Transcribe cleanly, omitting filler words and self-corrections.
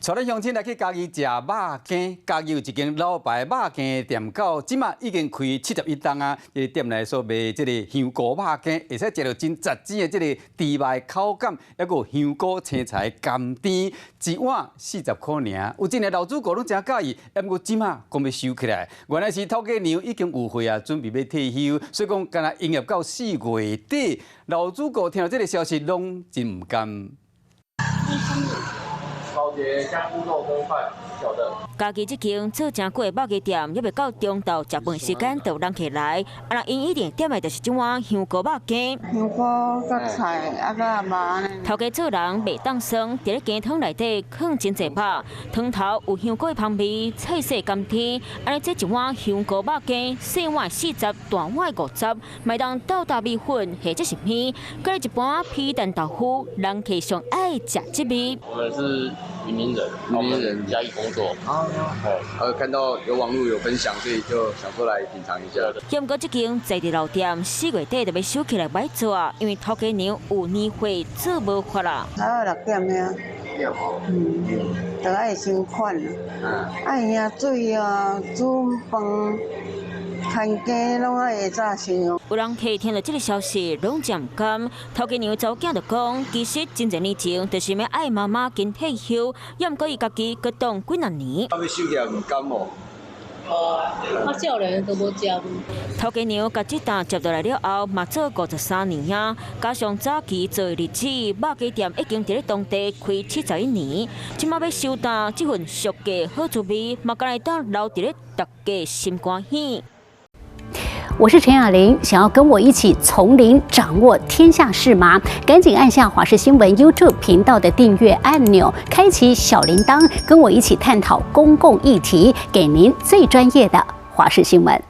带咱乡亲来去嘉义食肉羹。嘉义有一间老牌肉羹店口，即马已经开71档啊！这个店内所卖这个香菇肉羹，会使食到真杂质的这个猪排口感，还有香菇青菜甘甜，一碗40块尔。有真个老主顾拢真介意，不过即马讲要收起来。原来是头家娘已经有会啊，准备要退休，所以讲干那营业到4月底。老主顾听到这个消息，拢真唔甘。高洁香菇肉羹饭，小的。家己这间做正贵的肉鸡店，还未到中昼食饭时间，就有人起来。啊，人因一定点的就是这碗香菇肉羹。香菇甲菜啊甲肉呢。头家做人袂当生，伫咧鸡汤内底放真济肉，汤头有香菇的香味，菜色甘甜。安尼这一碗香菇肉羹，细碗40，大碗50，麦当豆大米粉或者是面，搁来一盘皮蛋豆腐，人客上爱食这味。我们是云林人，嘉义工作。看到有网络有分享，所以就想说来品尝一下。不过这间在地老店4月底就要收起来摆做，因为头家娘有年会做无法啦。还有6点呀。就爱先款啊，爱饮水啊，煮饭。看鸡拢爱会早先哦。有人客听到这个消息，拢真唔甘。头家娘早囝就讲，其实真侪年前就是要爱妈妈跟退休，也唔过伊家己搁当几啊年。他们收起来唔甘哦。少年都无接。头家娘甲这单接落来了后，嘛做53年啊，加上早期做日子，肉鸡店已经伫咧当地开71年，即马要收单，这份俗价好滋味，嘛敢来当留伫咧大家心欢喜。我是陈雅玲，想要跟我一起从零掌握天下事吗？赶紧按下华视新闻 YouTube 频道的订阅按钮，开启小铃铛，跟我一起探讨公共议题，给您最专业的华视新闻。